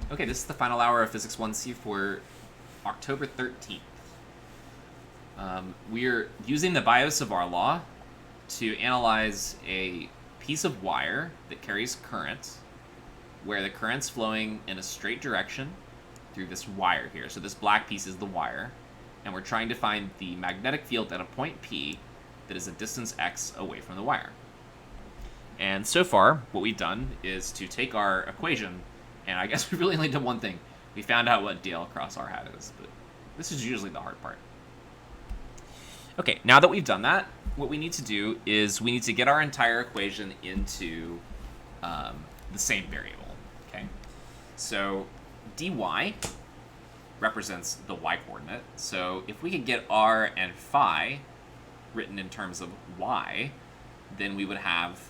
Okay, this is the final hour of Physics 1C for October 13th. We're using the BIOS of our law to analyze a piece of wire that carries current, where the current's flowing in a straight direction through this wire here. So this black piece is the wire, and we're trying to find the magnetic field at a point P that is a distance x away from the wire. And so far, what we've done is to take our equation, and I guess we really only did one thing. We found out what dl cross r hat is, but this is usually the hard part. Okay, now that we've done that, what we need to do is we need to get our entire equation into the same variable, okay? So dy represents the y-coordinate. So if we could get r and phi written in terms of y, then we would have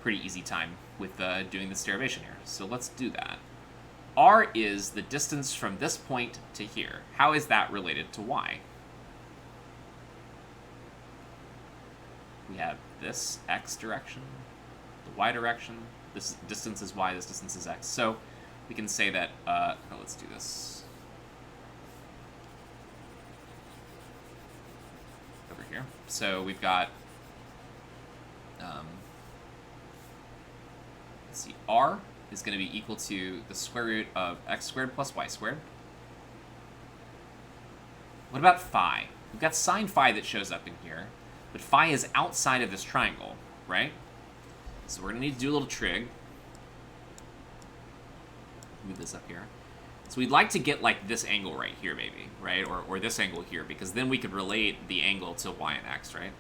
pretty easy time with doing this derivation here. So let's do that. R is the distance from this point to here. How is that related to y? We have this x direction, the y direction. This distance is y, this distance is x. So we can say that, let's do this over here. So we've got, let's see, r is going to be equal to the square root of x squared plus y squared. What about phi? We've got sine phi that shows up in here, but phi is outside of this triangle, right? So we're going to need to do a little trig. Move this up here. So we'd like to get like this angle right here, maybe, right? Or this angle here, because then we could relate the angle to y and x, right?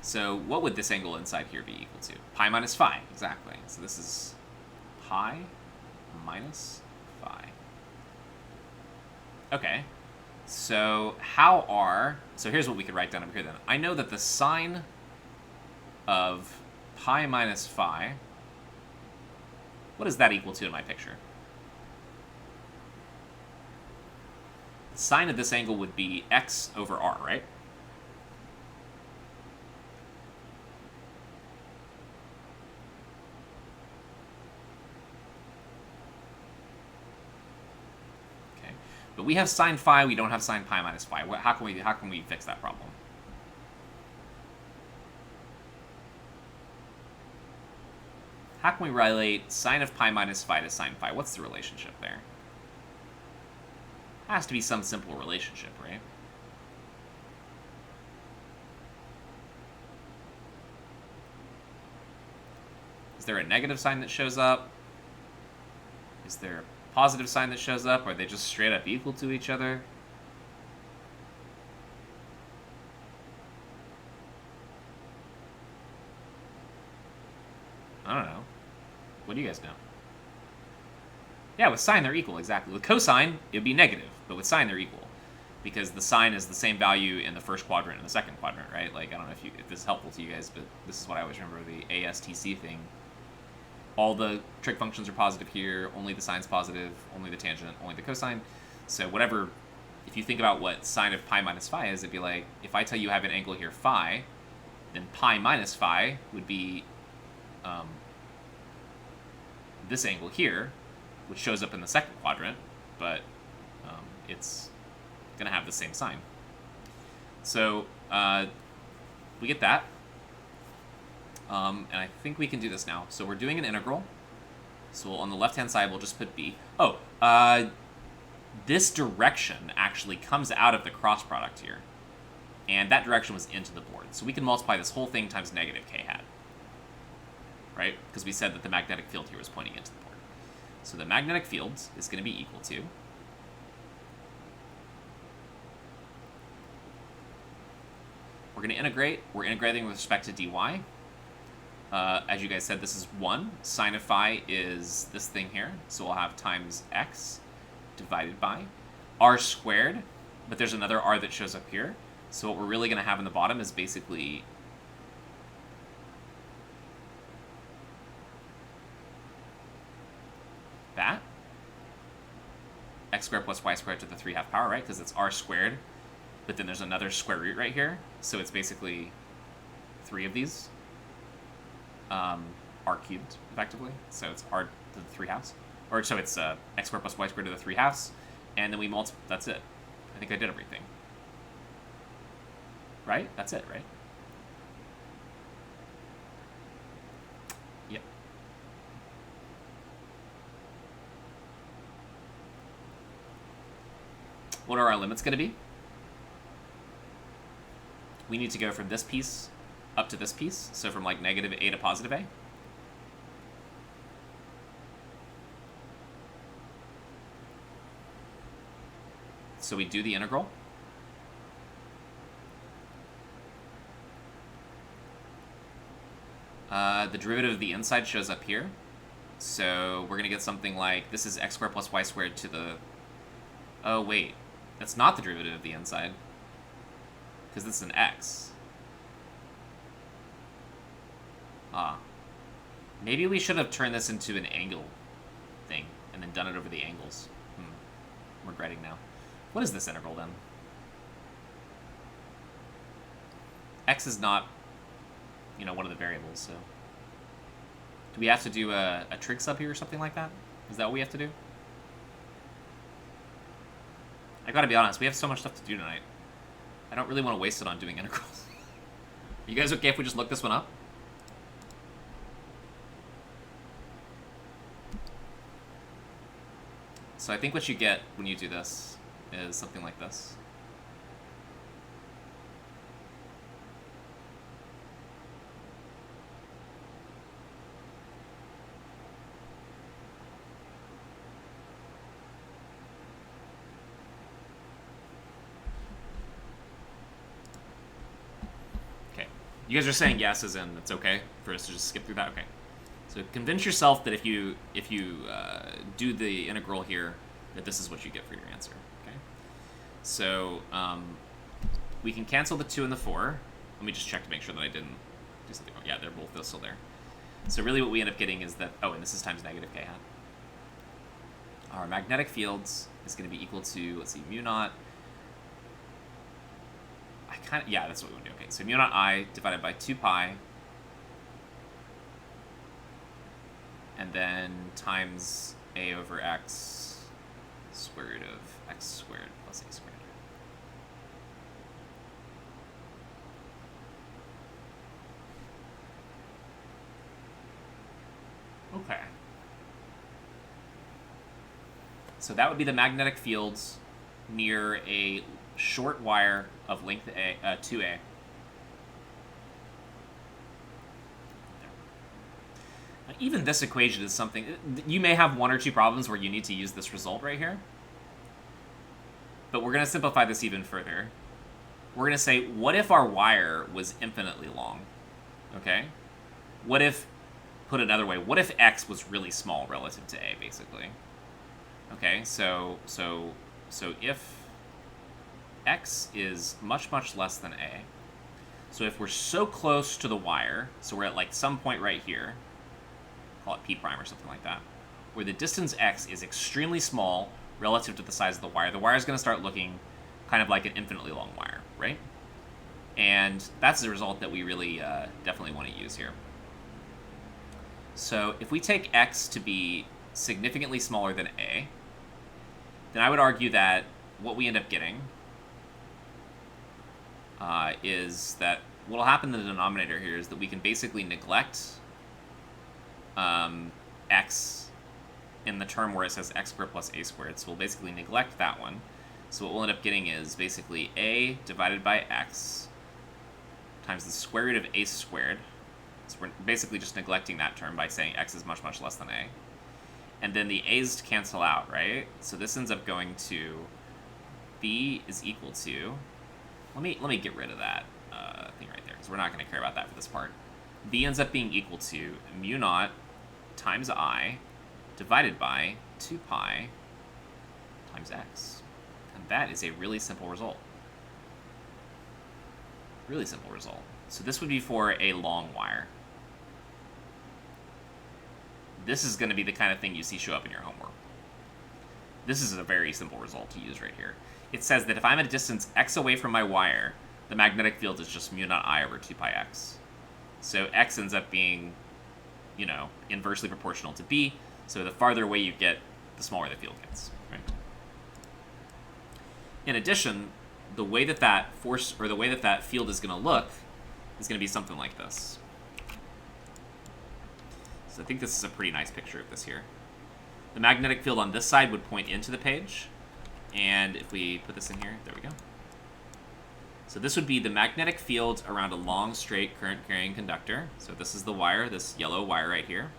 So what would this angle inside here be equal to? Pi minus phi, exactly. So this is pi minus phi. Okay, so so here's what we could write down over here then. I know that the sine of pi minus phi, what is that equal to in my picture? The sine of this angle would be x over r, right? But we have sine phi, we don't have sine pi minus phi. How can we fix that problem? How can we relate sine of pi minus phi to sine phi? What's the relationship there? Has to be some simple relationship, right? Is there a negative sign that shows up? Is there a positive sign that shows up? Are they just straight up equal to each other? I don't know. What do you guys know? Yeah, with sine they're equal, exactly. With cosine, it would be negative, but with sine they're equal. Because the sine is the same value in the first quadrant and the second quadrant, right? Like, I don't know if this is helpful to you guys, but this is what I always remember, the ASTC thing. All the trig functions are positive here, only the sine's positive, only the tangent, only the cosine. So whatever, if you think about what sine of pi minus phi is, it'd be like, if I tell you I have an angle here phi, then pi minus phi would be this angle here, which shows up in the second quadrant, but it's going to have the same sign. So we get that. And I think we can do this now. So we're doing an integral. So on the left-hand side, we'll just put b. This direction actually comes out of the cross product here. And that direction was into the board. So we can multiply this whole thing times negative k hat. Right? Because we said that the magnetic field here was pointing into the board. So the magnetic field is going to be equal to, we're going to integrate. We're integrating with respect to dy. As you guys said, this is 1. Sine of phi is this thing here. So we'll have times x divided by r squared. But there's another r that shows up here. So what we're really going to have in the bottom is basically that. X squared plus y squared to the 3/2 power, right? Because it's r squared. But then there's another square root right here. So it's basically 3 of these. R cubed, effectively. So it's r to the 3/2. Or so it's x squared plus y squared to the 3/2, and then we multiply. That's it. I think I did everything. Right? That's it, right? Yep. What are our limits going to be? We need to go from this piece up to this piece, so from like negative a to positive a. So we do the integral. The derivative of the inside shows up here. So we're going to get something like, this is x squared plus y squared to the... Oh, wait. That's not the derivative of the inside. Because this is an x. Maybe we should have turned this into an angle thing and then done it over the angles. I'm regretting now. What is this integral then? X is not, one of the variables, so... Do we have to do a trig sub here or something like that? Is that what we have to do? I gotta be honest, we have so much stuff to do tonight. I don't really want to waste it on doing integrals. Are you guys okay if we just look this one up? So I think what you get when you do this is something like this. Okay. You guys are saying yes as in it's okay for us to just skip through that? Okay. So convince yourself that if you do the integral here, that this is what you get for your answer. Okay. So we can cancel the 2 and the 4. Let me just check to make sure that I didn't do something wrong. Yeah, they're both still there. So really what we end up getting is that, and this is times negative k hat. Our magnetic fields is going to be equal to, let's see, mu naught. Yeah, that's what we want to do. Okay, so mu naught I divided by 2 pi. And then times a over x square root of x squared plus a squared. Okay. So that would be the magnetic fields near a short wire of length 2a. Even this equation is something... You may have 1 or 2 problems where you need to use this result right here. But we're going to simplify this even further. We're going to say, what if our wire was infinitely long? Okay? What if, put another way, what if x was really small relative to a, basically? Okay, so if x is much, much less than a, so if we're so close to the wire, so we're at like some point right here, call it p prime or something like that, where the distance x is extremely small relative to the size of the wire is going to start looking kind of like an infinitely long wire, right? And that's the result that we really definitely want to use here. So if we take x to be significantly smaller than a, then I would argue that what we end up getting is that what will happen in the denominator here is that we can basically neglect x in the term where it says x squared plus a squared. So we'll basically neglect that one. So what we'll end up getting is basically a divided by x times the square root of a squared. So we're basically just neglecting that term by saying x is much, much less than a. And then the a's cancel out, right? So this ends up going to b is equal to... Let me get rid of that thing right there, because we're not going to care about that for this part. B ends up being equal to mu naught times I divided by 2 pi times x. And that is a really simple result. Really simple result. So this would be for a long wire. This is going to be the kind of thing you see show up in your homework. This is a very simple result to use right here. It says that if I'm at a distance x away from my wire, the magnetic field is just mu naught I over 2 pi x. So x ends up being, inversely proportional to b. So the farther away you get, the smaller the field gets. Right? In addition, the way that that force, or the way that that field is going to look is going to be something like this. So I think this is a pretty nice picture of this here. The magnetic field on this side would point into the page. And if we put this in here, there we go. So this would be the magnetic field around a long, straight, current-carrying conductor. So this is the wire, this yellow wire right here.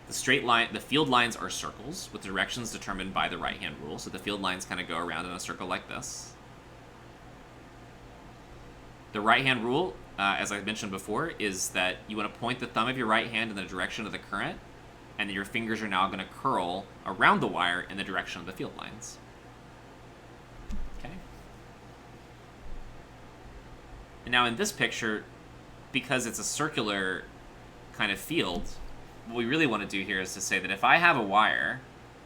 The straight line, the field lines are circles with directions determined by the right-hand rule. So the field lines kind of go around in a circle like this. The right-hand rule, as I mentioned before, is that you want to point the thumb of your right hand in the direction of the current, and then your fingers are now going to curl around the wire in the direction of the field lines. Okay. And now in this picture, because it's a circular kind of field, what we really want to do here is to say that if I have a wire,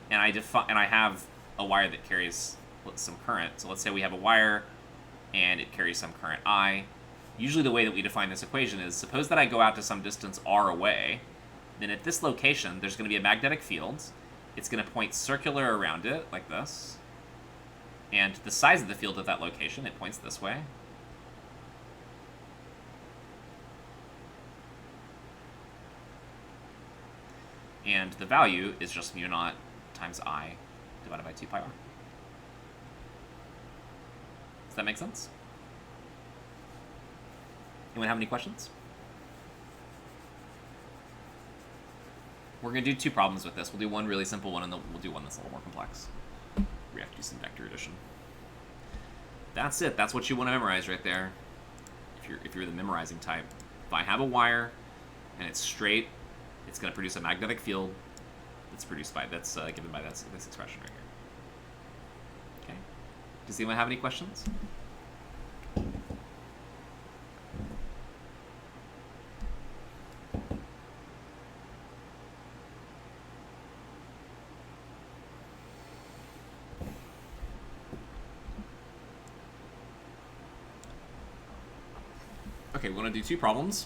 and I have a wire that carries some current, so let's say we have a wire and it carries some current I. Usually the way that we define this equation is, suppose that I go out to some distance r away, then at this location there's going to be a magnetic field. It's going to point circular around it, like this. And the size of the field at that location, it points this way. And the value is just mu naught times I divided by 2 pi r. Does that make sense? Anyone have any questions? We're going to do 2 problems with this. We'll do one really simple one, and then we'll do one that's a little more complex. We have to do some vector addition. That's it. That's what you want to memorize right there. If you're the memorizing type. If I have a wire and it's straight, it's going to produce a magnetic field that's produced by given by this expression right here. Okay. Does anyone have any questions? Okay, we want to do 2 problems.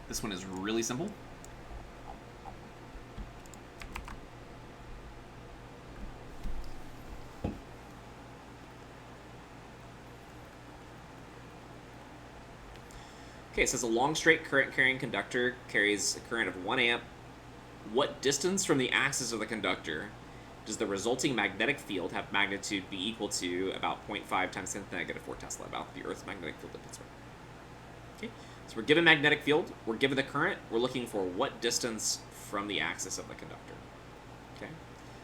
This one is really simple. Okay, it says a long straight current-carrying conductor carries a current of 1 amp. What distance from the axis of the conductor does the resulting magnetic field have magnitude be equal to about 0.5 times 10 to the negative 4 Tesla, about the Earth's magnetic field at Pittsburgh? Okay, so we're given magnetic field, we're given the current, we're looking for what distance from the axis of the conductor. Okay,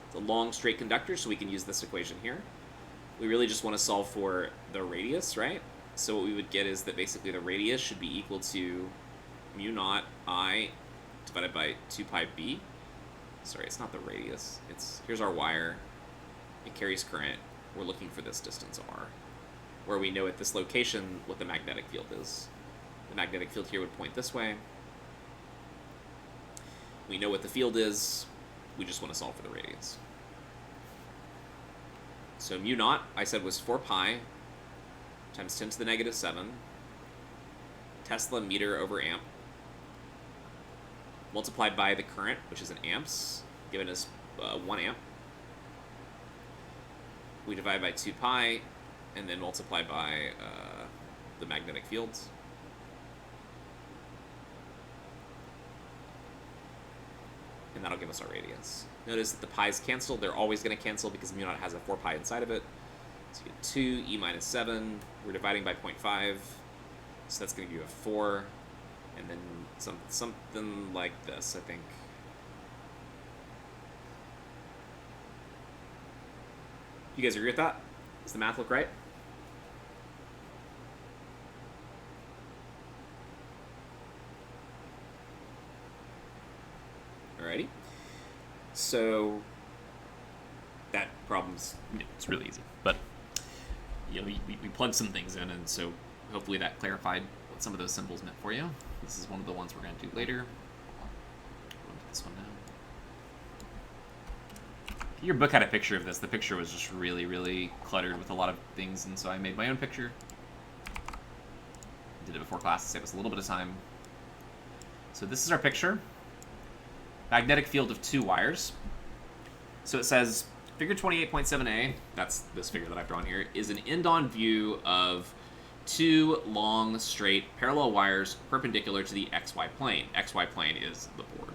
it's a long straight conductor, so we can use this equation here. We really just want to solve for the radius, right? So what we would get is that basically the radius should be equal to mu naught I divided by 2 pi b. Sorry, it's not the radius. Here's our wire. It carries current. We're looking for this distance r, where we know at this location what the magnetic field is. The magnetic field here would point this way. We know what the field is. We just want to solve for the radius. So mu naught, I said, was 4 pi times 10 to the negative 7 Tesla meter over amp, multiplied by the current, which is in amps, given us 1 amp. We divide by 2 pi, and then multiply by the magnetic fields. And that'll give us our radius. Notice that the pi's cancel. They're always going to cancel because mu naught has a 4 pi inside of it. So you get 2 e minus 7. We're dividing by 0.5. So that's going to give you a 4. And then something like this, I think. You guys agree with that? Does the math look right? Alrighty. So that problem's, it's really easy. But you know, we plugged some things in, and so hopefully that clarified what some of those symbols meant for you. This is one of the ones we're going to do later. Go into this one now. Your book had a picture of this. The picture was just really, really cluttered with a lot of things, and so I made my own picture. Did it before class to save us a little bit of time. So this is our picture. magnetic field of 2 wires. So it says, figure 28.7a, that's this figure that I've drawn here, is an end-on view of 2 long, straight, parallel wires perpendicular to the xy plane. Xy plane is the board.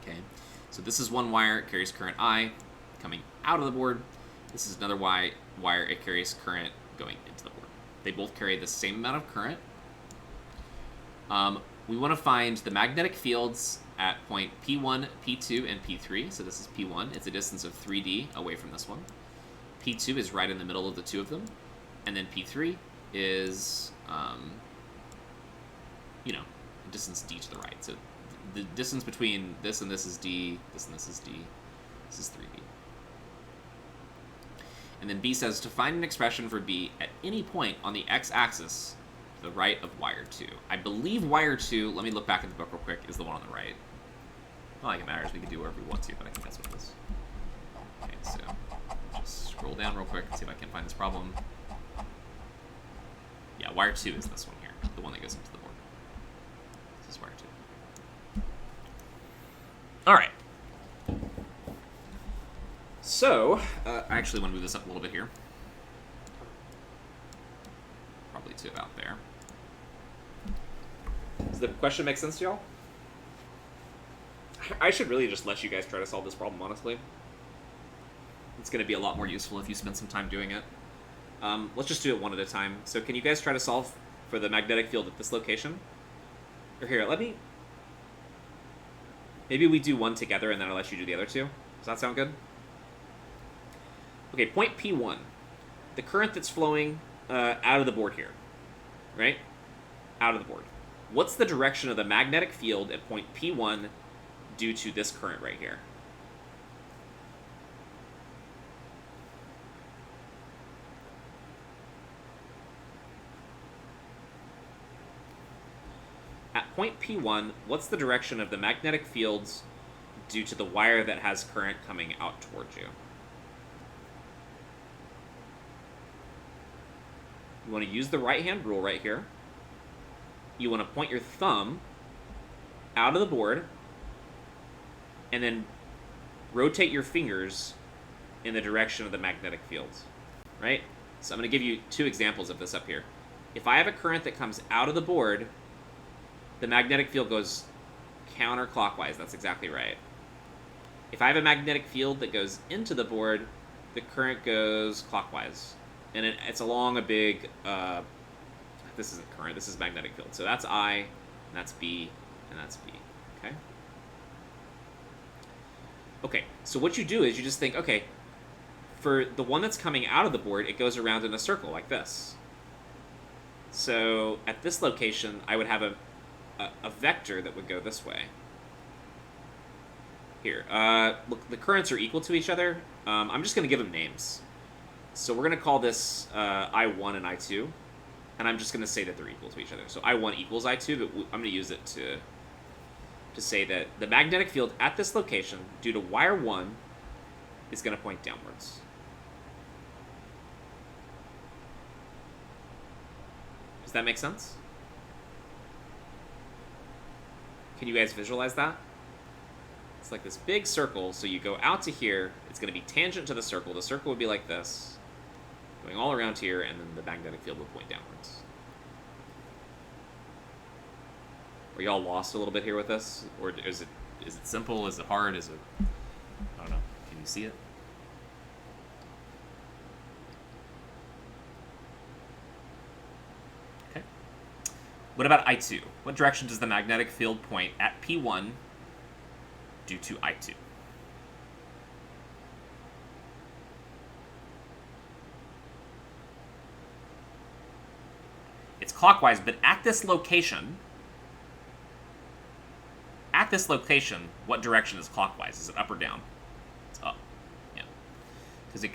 Okay, so this is one wire, it carries current I coming out of the board. This is another wire, it carries current going into the board. They both carry the same amount of current. We want to find the magnetic fields at point P1, P2, and P3. So this is P1. It's a distance of 3D away from this one. P2 is right in the middle of the two of them. And then P3 is, distance D to the right. So the distance between this and this is D, this and this is D, this is 3D. And then B says to find an expression for B at any point on the x-axis to the right of wire 2. I believe wire 2, let me look back at the book real quick, is the one on the right. Not like it matters, we can do whatever we want to, but I think that's what it is. Okay, so just scroll down real quick and see if I can find this problem. Yeah, wire 2 is this one here, the one that goes into the board. This is wire 2. All right. So, I actually want to move this up a little bit here. Probably to about there. Does the question make sense to y'all? I should really just let you guys try to solve this problem, honestly. It's going to be a lot more useful if you spend some time doing it. Let's just do it one at a time. So can you guys try to solve for the magnetic field at this location? Or here, maybe we do one together and then I'll let you do the other two. Does that sound good? Okay, point P1. The current that's flowing out of the board here, right? Out of the board. What's the direction of the magnetic field at point P1 due to this current right here? At point P1, what's the direction of the magnetic fields due to the wire that has current coming out towards you? You want to use the right-hand rule right here. You want to point your thumb out of the board and then rotate your fingers in the direction of the magnetic fields, right? So I'm going to give you two examples of this up here. If I have a current that comes out of the board, the magnetic field goes counterclockwise. That's exactly right. If I have a magnetic field that goes into the board, the current goes clockwise. And it's along a big, this isn't current, this is magnetic field. So that's I, and that's B, and that's B, okay? Okay, so what you do is you just think, okay, for the one that's coming out of the board, it goes around in a circle like this. So at this location, I would have a vector that would go this way. Here, look, the currents are equal to each other. I'm just going to give them names. So we're going to call this I1 and I2, and I'm just going to say that they're equal to each other. So I1 equals I2, but I'm going to use it to say that the magnetic field at this location, due to wire 1, is going to point downwards. Does that make sense? Can you guys visualize that? It's like this big circle, so you go out to here, it's going to be tangent to the circle. The circle would be like this, going all around here, and then the magnetic field will point downwards. Are y'all lost a little bit here with this? Or is it simple? Is it hard? Is it... I don't know. Can you see it? Okay. What about I2? What direction does the magnetic field point at P1 due to I2? It's clockwise, but at this location, what direction is clockwise? Is it up or down? It's up. Yeah. Because it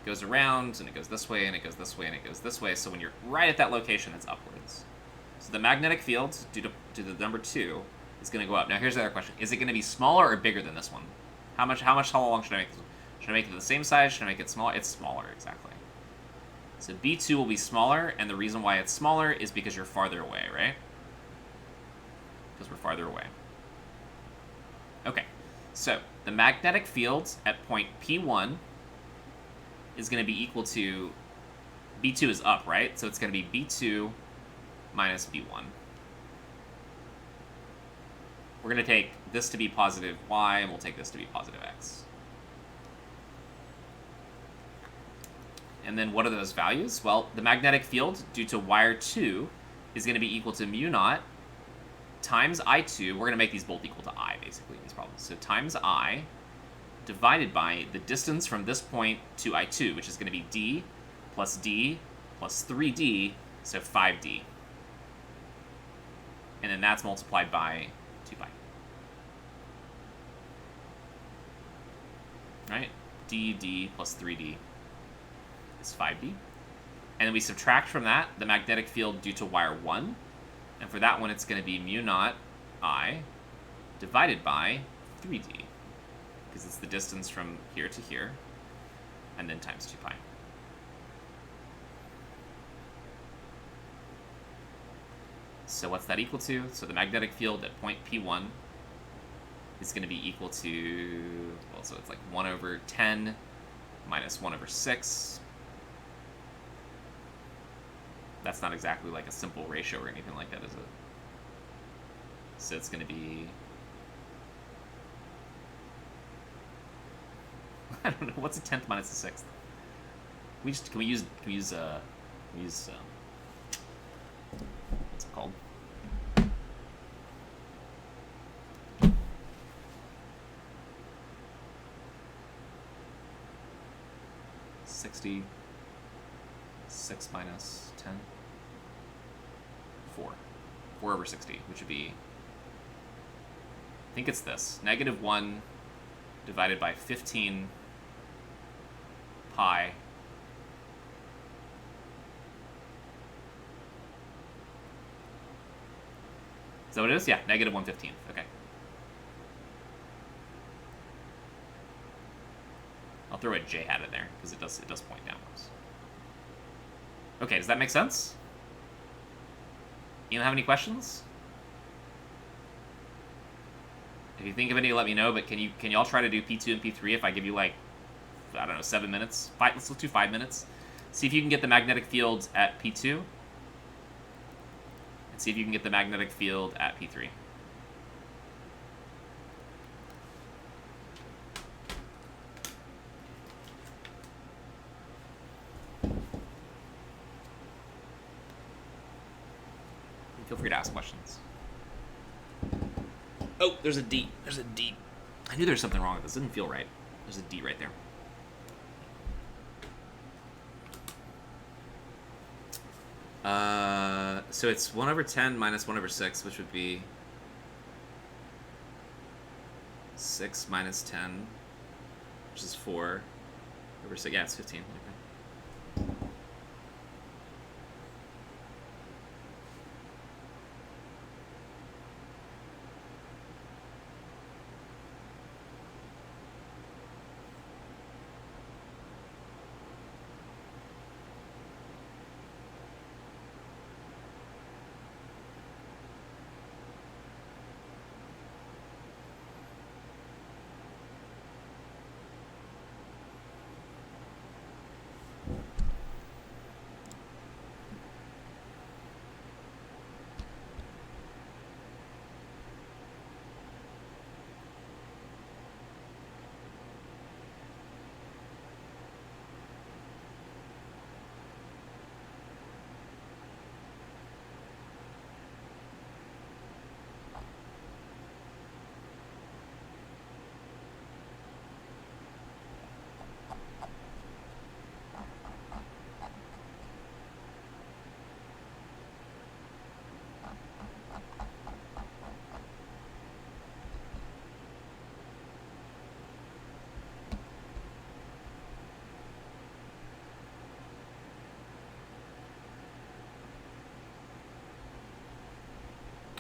goes around, and it goes this way, and it goes this way, and it goes this way. So when you're right at that location, it's upwards. So the magnetic field, due to the number 2, is going to go up. Now here's the other question. Is it going to be smaller or bigger than this one? How long should I make this one? Should I make it the same size? Should I make it smaller? It's smaller, exactly. So B2 will be smaller, and the reason why it's smaller is because you're farther away, right? Because we're farther away. So the magnetic field at point P1 is going to be equal to, B2 is up, right? So it's going to be B2 minus B1. We're going to take this to be positive y, and we'll take this to be positive x. And then what are those values? Well, the magnetic field due to wire 2 is going to be equal to mu naught times I2. We're going to make these both equal to I, basically, in these problems. So times I divided by the distance from this point to I2, which is going to be d plus 3d, so 5d. And then that's multiplied by 2 pi. Right? d plus 3d is 5d. And then we subtract from that the magnetic field due to wire 1. And for that one, it's going to be mu naught I divided by 3d, because it's the distance from here to here, and then times 2 pi. So what's that equal to? So the magnetic field at point P1 is going to be equal to, well, so it's like 1 over 10 minus 1 over 6. That's not exactly like a simple ratio or anything like that, is it? So it's going to be, I don't know, what's a 10th minus a 6th? Can we use what's it called? $6 minus 10? 4. 4 over 60, which would be, I think it's this. Negative 1 divided by 15 pi Is that what it is? Yeah, negative 1/15. Okay. I'll throw a j hat in there because it does point downwards. Okay, does that make sense? You don't have any questions? If you think of any, let me know. But can y'all try to do P2 and P3 if I give you like, I don't know, 7 minutes? Let's do 5 minutes. See if you can get the magnetic field at P2. And see if you can get the magnetic field at P3. Feel free to ask questions. Oh, there's a D. There's a D. I knew there was something wrong with this. It didn't feel right. There's a D right there. So it's 1 over 10 minus 1 over 6, which would be 6 minus 10, which is 4 over 6. Yeah, it's 15. Okay.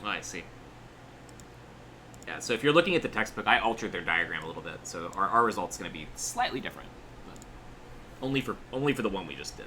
Oh, I see. Yeah, so if you're looking at the textbook, I altered their diagram a little bit, so our result's going to be slightly different, but only for the one we just did.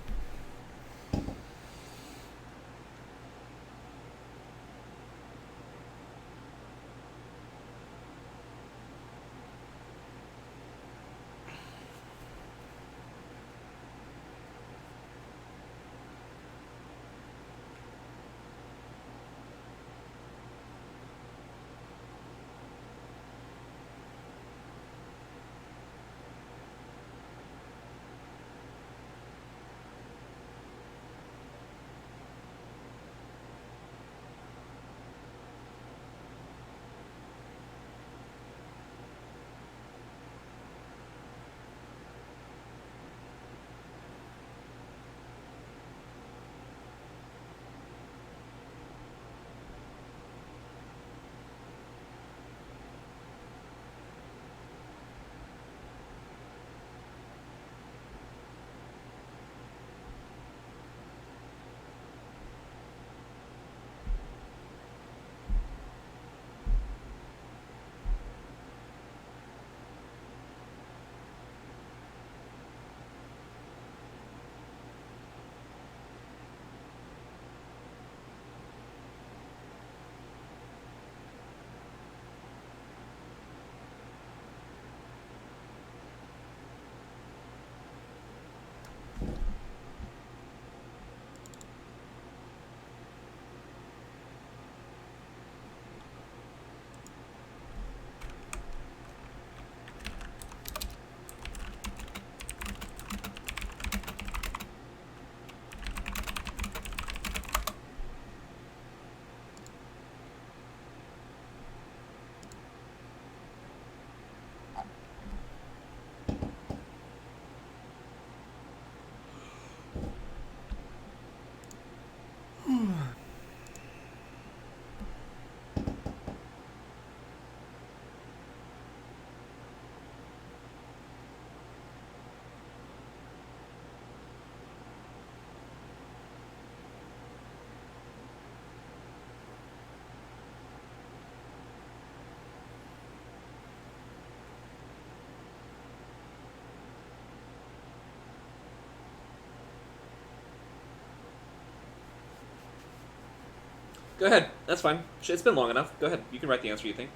Go ahead. That's fine. It's been long enough. Go ahead. You can write the answer you think.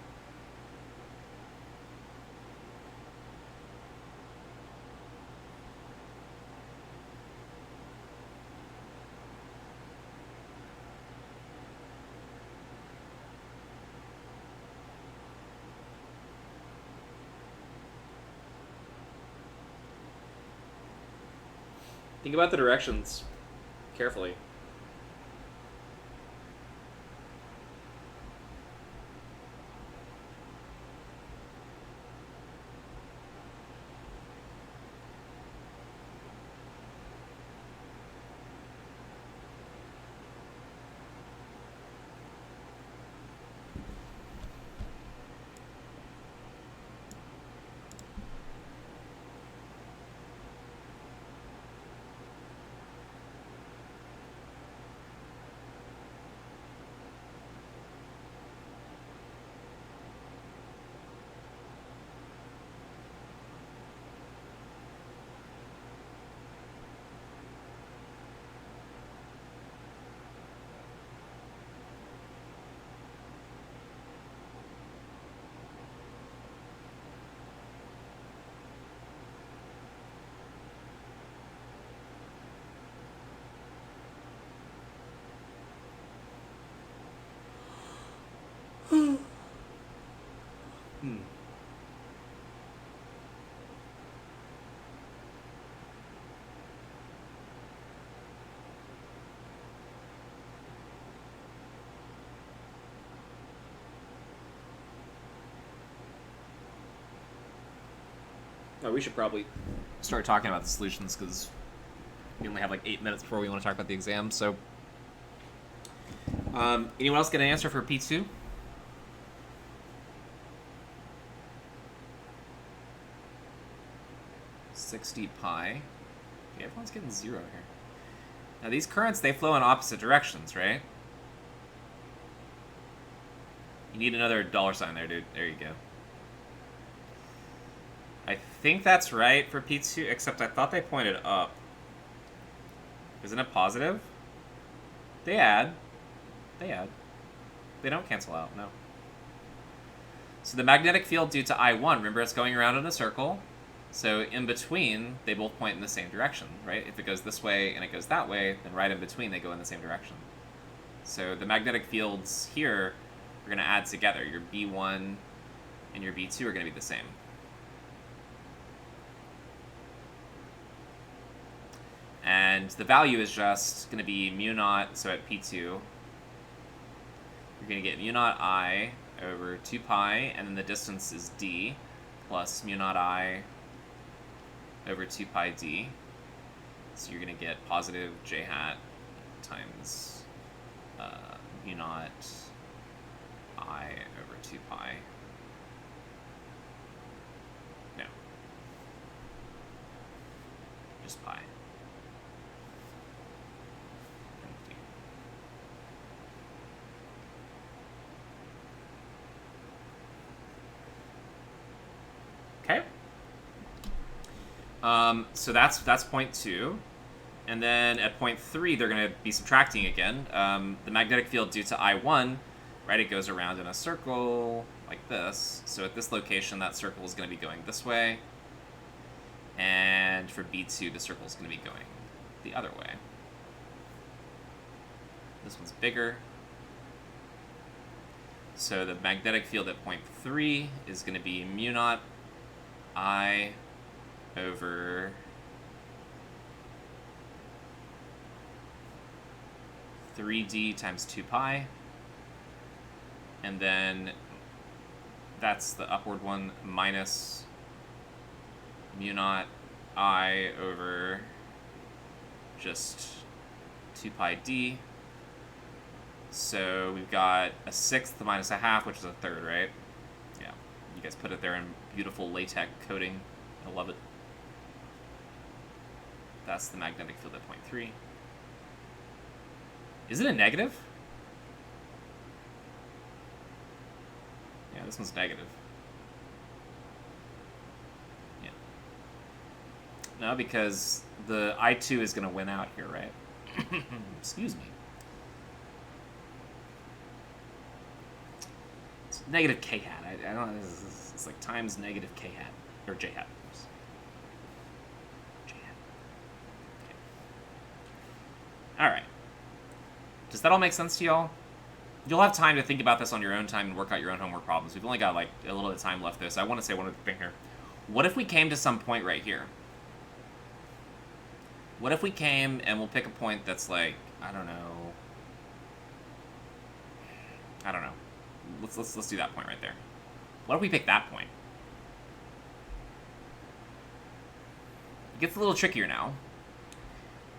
Think about the directions carefully. Oh, we should probably start talking about the solutions because we only have like 8 minutes before we want to talk about the exam. So, anyone else get an answer for P2? $60 pi. Okay, everyone's getting 0 here. Now these currents, they flow in opposite directions, right? You need another $sign there, dude. There you go. I think that's right for P2, except I thought they pointed up. Isn't it positive? They add. They add. They don't cancel out, no. So the magnetic field due to I1, remember it's going around in a circle. So in between, they both point in the same direction, right? If it goes this way and it goes that way, then right in between they go in the same direction. So the magnetic fields here are going to add together. Your B1 and your B2 are going to be the same. And the value is just going to be mu naught, so at P2, you're going to get mu naught I over 2 pi, and then the distance is d, plus mu naught I over 2 pi d. So you're going to get positive j hat times mu naught I over 2 pi. No. Just pi. Okay. So that's point 2. And then at point 3, they're going to be subtracting again. The magnetic field due to I1, right, it goes around in a circle like this. So at this location, that circle is going to be going this way. And for B2, the circle is going to be going the other way. This one's bigger. So the magnetic field at point 3 is going to be mu naught I over 3d times 2 pi. And then that's the upward one minus mu naught I over just 2 pi d. So we've got a sixth minus a half, which is a third, right? Yeah. You guys put it there in beautiful LaTeX coding. I love it. That's the magnetic field at point 3. Is it a negative? Yeah, this one's negative. Yeah. No, because the I2 is going to win out here, right? Excuse me. negative k hat. I don't know. It's like times negative k hat or j hat. J hat. Okay. All right. Does that all make sense to y'all? You'll have time to think about this on your own time and work out your own homework problems. We've only got like a little bit of time left though, so I want to say one other thing here. What if we came to some point right here? What if we came and we'll pick a point that's like, I don't know. Let's do that point right there. What if we pick that point? It gets a little trickier now.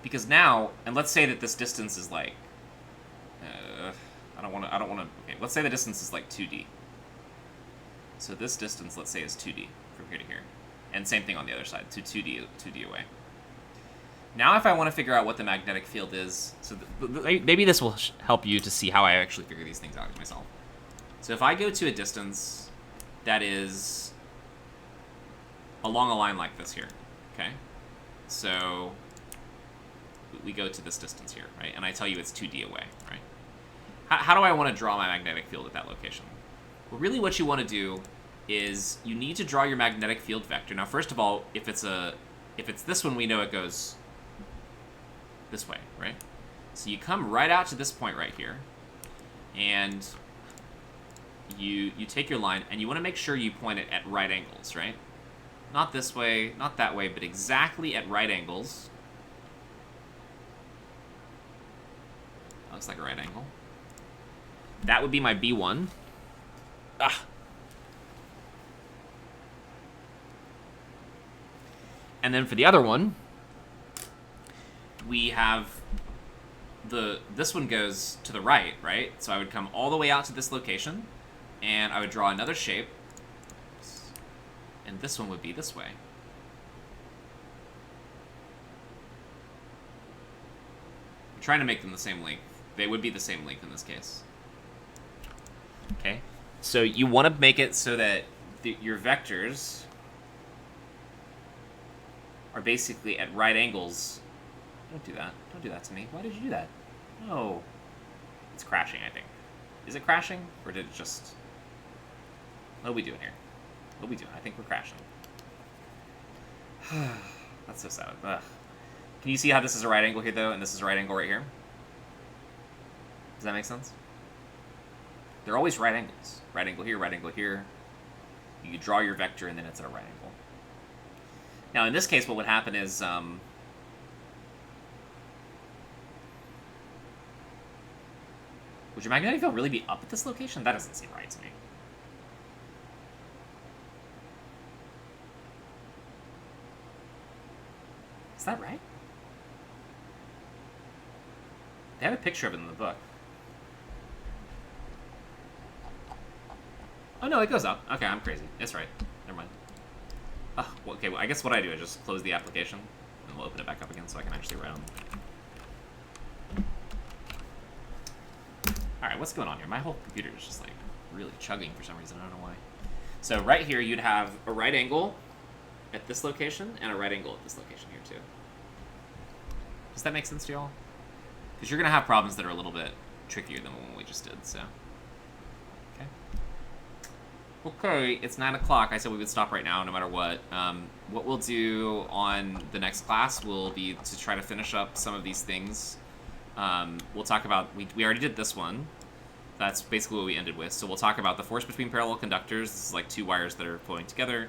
Because now, and let's say that this distance is like I don't want to, okay, let's say the distance is like 2D. So this distance, let's say, is 2D from here to here. And same thing on the other side, 2D away. Now if I want to figure out what the magnetic field is, so maybe this will help you to see how I actually figure these things out myself. So if I go to a distance that is along a line like this here, okay? So we go to this distance here, right? And I tell you it's 2D away, right? How do I want to draw my magnetic field at that location? Well, really what you want to do is you need to draw your magnetic field vector. Now, first of all, if it's this one, we know it goes this way, right? So you come right out to this point right here, and you take your line, and you want to make sure you point it at right angles, right? Not this way, not that way, but exactly at right angles. That looks like a right angle. That would be my B1. Ah. And then for the other one, we have this one goes to the right, right? So I would come all the way out to this location, and I would draw another shape, and this one would be this way. I'm trying to make them the same length. They would be the same length in this case. Okay, so you want to make it so that your vectors are basically at right angles. Don't do that. Don't do that to me. Why did you do that? No. It's crashing, I think. Is it crashing? Or did it just... What are we doing here? What are we doing? I think we're crashing. That's so sad. Ugh. Can you see how this is a right angle here, though, and this is a right angle right here? Does that make sense? They're always right angles. Right angle here, right angle here. You draw your vector, and then it's at a right angle. Now, in this case, what would happen is... would your magnetic field really be up at this location? That doesn't seem right to me. Is that right? They have a picture of it in the book. Oh, no, it goes up. Okay, I'm crazy. It's right. Never mind. Oh, well, okay, well, I guess what I do is just close the application, and we'll open it back up again so I can actually write on. Alright, what's going on here? My whole computer is just, like, really chugging for some reason. I don't know why. So right here, you'd have a right angle at this location, and a right angle at this location here, too. Does that make sense to y'all? Because you're going to have problems that are a little bit trickier than the one we just did, so... Okay, it's 9 o'clock. I said we would stop right now, no matter what. What we'll do on the next class will be to try to finish up some of these things. We'll talk about... We already did this one. That's basically what we ended with. So we'll talk about the force between parallel conductors. This is like two wires that are flowing together.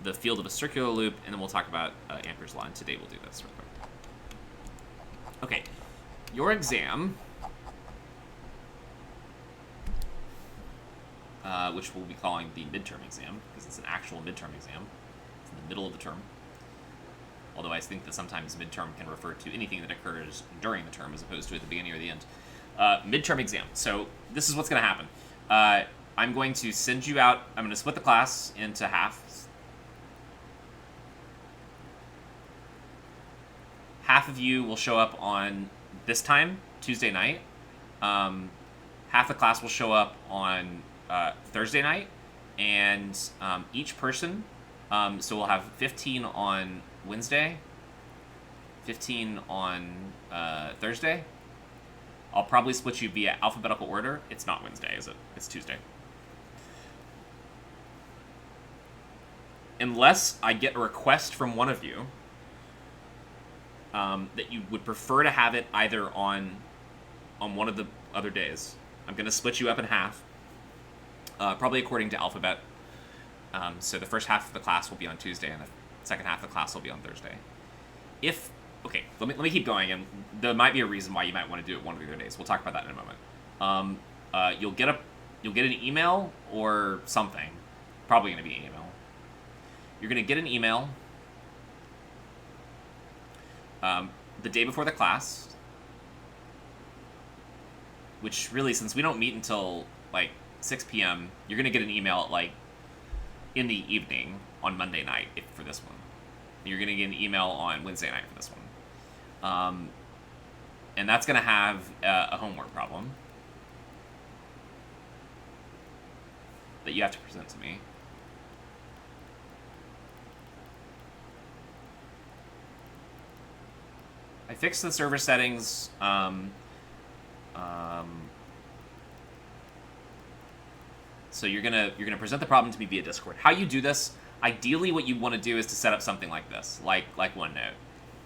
The field of a circular loop. And then we'll talk about Ampere's law. And today we'll do this real quick. Okay. Your exam... which we'll be calling the midterm exam, because it's an actual midterm exam. It's in the middle of the term. Although I think that sometimes midterm can refer to anything that occurs during the term as opposed to at the beginning or the end. Midterm exam. So this is what's going to happen. I'm going to send you out... I'm going to split the class into halves. Half of you will show up on this time, Tuesday night. Half the class will show up on... Thursday night, and each person, so we'll have 15 on Wednesday, 15 on Thursday. I'll probably split you via alphabetical order. It's not Wednesday, is it? It's Tuesday. unless I get a request from one of you that you would prefer to have it either on one of the other days, I'm going to split you up in half, probably according to alphabet. So the first half of the class will be on Tuesday, and the second half of the class will be on Thursday. Okay, let me keep going, and there might be a reason why you might want to do it one of the other days. We'll talk about that in a moment. You'll get an email or something. Probably going to be an email. You're going to get an email the day before the class, which really, since we don't meet until like 6 p.m., you're going to get an email at like in the evening on Monday night for this one. You're going to get an email on Wednesday night for this one. And that's going to have a homework problem that you have to present to me. I fixed the server settings. So you're gonna present the problem to me via Discord. How you do this? Ideally, what you want to do is to set up something like this, like OneNote.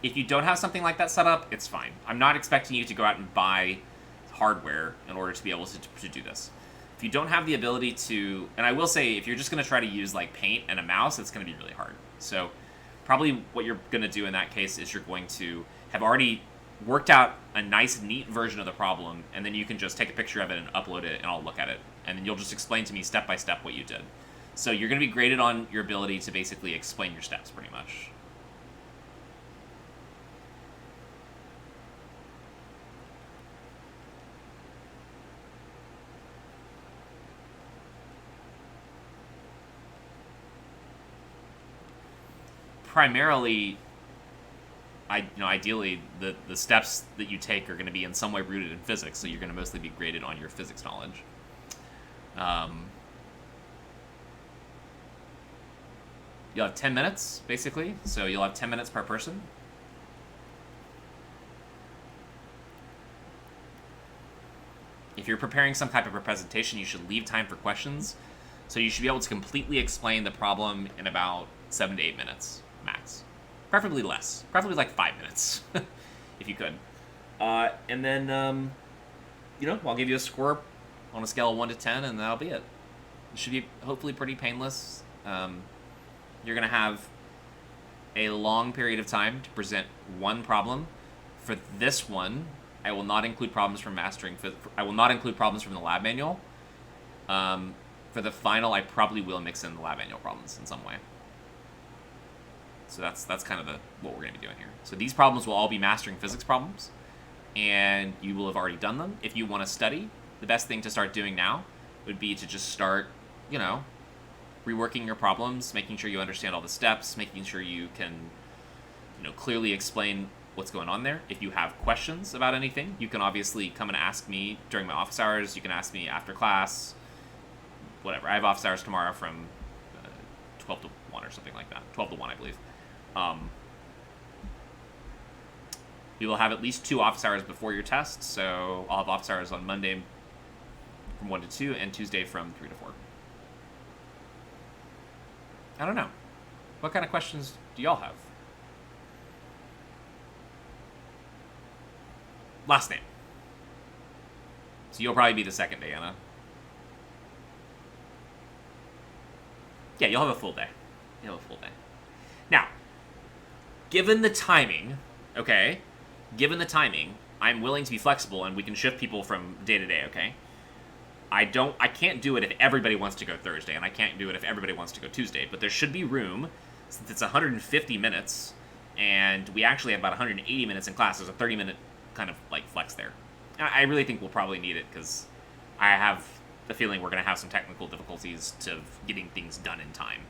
If you don't have something like that set up, it's fine. I'm not expecting you to go out and buy hardware in order to be able to do this. If you don't have the ability to, and I will say, if you're just going to try to use like Paint and a mouse, it's going to be really hard. So probably what you're going to do in that case is you're going to have already worked out a nice, neat version of the problem, and then you can just take a picture of it and upload it, and I'll look at it. And then you'll just explain to me step by step what you did. So you're going to be graded on your ability to basically explain your steps, pretty much. Primarily, ideally, the steps that you take are going to be in some way rooted in physics, so you're going to mostly be graded on your physics knowledge. You'll have 10 minutes, basically, so you'll have 10 minutes per person. If you're preparing some type of a presentation, you should leave time for questions, so you should be able to completely explain the problem in about 7 to 8 minutes, max. Preferably less. Preferably like 5 minutes, if you could. And then, I'll give you a score on a scale of 1 to 10, and that'll be it. It should be hopefully pretty painless. You're going to have a long period of time to present one problem. For this one, I will not include problems from I will not include problems from the lab manual. For the final, I probably will mix in the lab manual problems in some way. So that's kind of what we're going to be doing here. So these problems will all be mastering physics problems, and you will have already done them. If you want to study, the best thing to start doing now would be to just start, reworking your problems, making sure you understand all the steps, making sure you can, clearly explain what's going on there. If you have questions about anything, you can obviously come and ask me during my office hours. You can ask me after class, whatever. I have office hours tomorrow from 12 to 1 or something like that. 12 to 1, I believe. We will have at least 2 office hours before your test, so I'll have office hours on Monday from 1 to 2 and Tuesday from 3 to 4. I don't know. What kind of questions do y'all have? Last name. So you'll probably be the second day, Anna. Yeah, you'll have a full day. Now, given the timing, I'm willing to be flexible and we can shift people from day to day, okay? I can't do it if everybody wants to go Thursday, and I can't do it if everybody wants to go Tuesday, but there should be room, since it's 150 minutes, and we actually have about 180 minutes in class. There's a 30-minute kind of, flex there. I really think we'll probably need it, because I have the feeling we're going to have some technical difficulties to getting things done in time,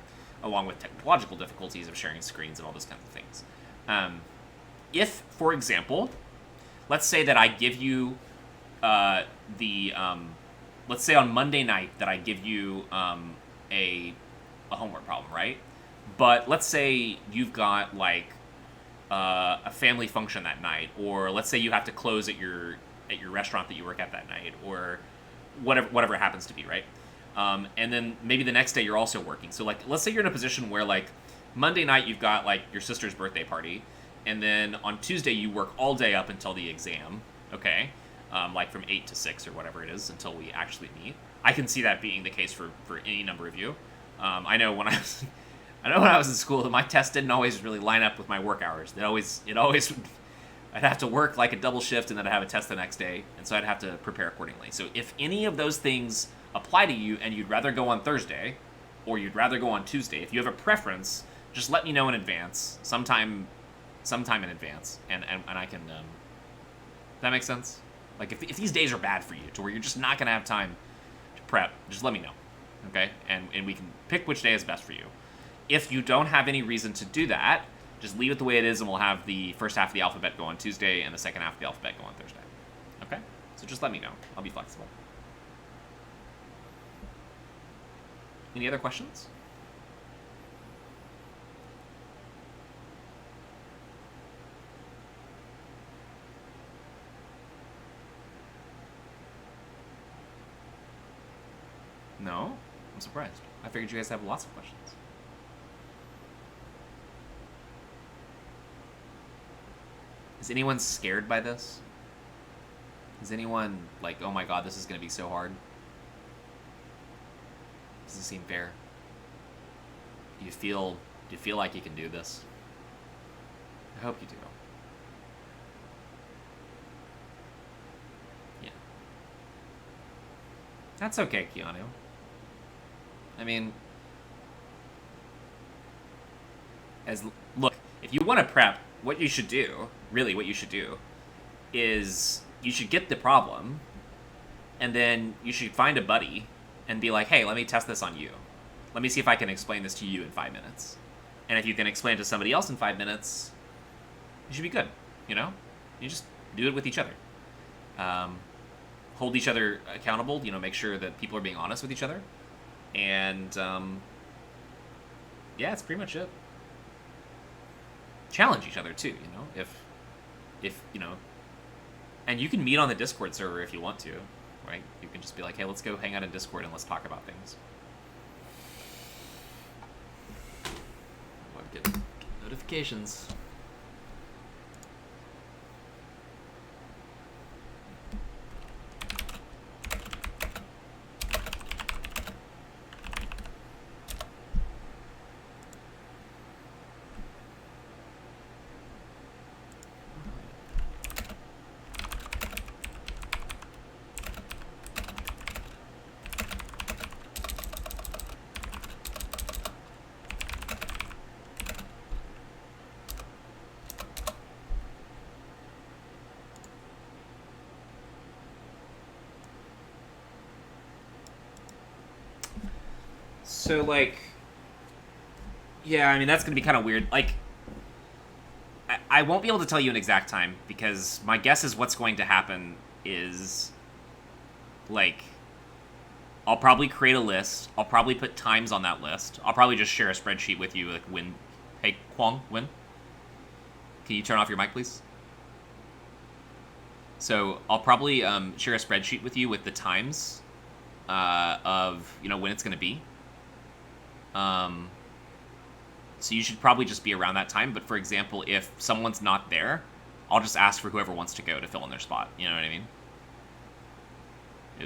along with technological difficulties of sharing screens and all those kinds of things. If, for example, let's say that I give you let's say on Monday night that I give you a homework problem, right? But let's say you've got a family function that night, or let's say you have to close at your restaurant that you work at that night, or whatever it happens to be, right? And then maybe the next day you're also working. So like, let's say you're in a position where like Monday night you've got like your sister's birthday party, and then on Tuesday you work all day up until the exam. Okay, like from 8 to 6 or whatever it is until we actually meet. I can see that being the case for any number of you. I know when I was I know when I was in school that my test didn't always really line up with my work hours. It always I'd have to work like a double shift and then I'd have a test the next day, and so I'd have to prepare accordingly. So if any of those things apply to you and you'd rather go on Thursday or you'd rather go on Tuesday, if you have a preference, just let me know in advance, sometime in advance, and I can. Does that make sense? Like if these days are bad for you to where you're just not gonna have time to prep, just let me know, okay? And we can pick which day is best for you. If you don't have any reason to do that, just leave it the way it is, and we'll have the first half of the alphabet go on Tuesday and the second half of the alphabet go on Thursday. Okay? So just let me know. I'll be flexible. Any other questions? No? I'm surprised. I figured you guys have lots of questions. Is anyone scared by this? Is anyone like, oh my god, this is going to be so hard? Does it seem fair? Do you feel like you can do this? I hope you do. Yeah. That's okay, Keanu. I mean, look, if you want to prep, what you should do is you should get the problem, and then you should find a buddy and be like, hey, let me test this on you. Let me see if I can explain this to you in 5 minutes. And if you can explain it to somebody else in 5 minutes, you should be good, you know? You just do it with each other. Hold each other accountable, you know, make sure that people are being honest with each other. And, yeah, that's pretty much it. Challenge each other, too, you know? If you know... And you can meet on the Discord server if you want to, right? You can just be like, hey, let's go hang out in Discord and let's talk about things. Get notifications. So, like, yeah, I mean, that's going to be kind of weird. Like, I won't be able to tell you an exact time, because my guess is what's going to happen is, like, I'll probably create a list. I'll probably put times on that list. I'll probably just share a spreadsheet with you, like, when... Hey, Kwong, when? Can you turn off your mic, please? So, I'll probably share a spreadsheet with you with the times of, you know, when it's going to be. So you should probably just be around that time. But for example, if someone's not there, I'll just ask for whoever wants to go to fill in their spot. You know what I mean?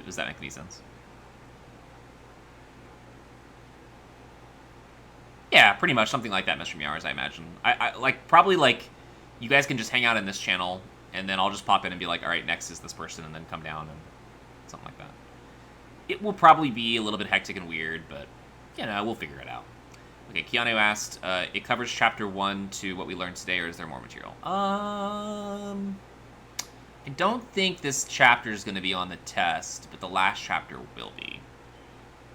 Does that make any sense? Yeah, pretty much something like that, Mr. Meowers, I imagine. I like, probably, like, you guys can just hang out in this channel, and then I'll just pop in and be like, alright, next is this person, and then come down, and something like that. It will probably be a little bit hectic and weird, but, you know, we'll figure it out. Okay, Keanu asked, it covers chapter 1 to what we learned today, or is there more material? I don't think this chapter is going to be on the test, but the last chapter will be.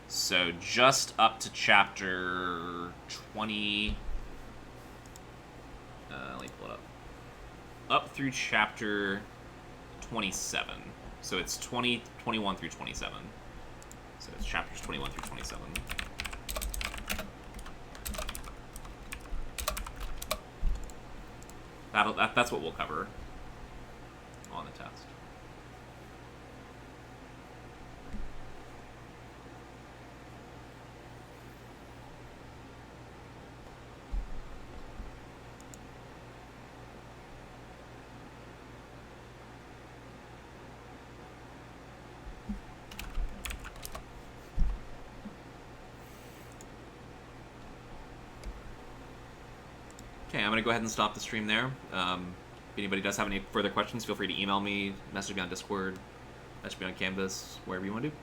So just up to chapter 20... let me pull it up. Up through chapter 27. So it's 21 through 27. So it's chapters 21 through 27. That's what we'll cover on the test. Okay, I'm going to go ahead and stop the stream there. If anybody does have any further questions, feel free to email me, message me on Discord, message me on Canvas, wherever you want to do.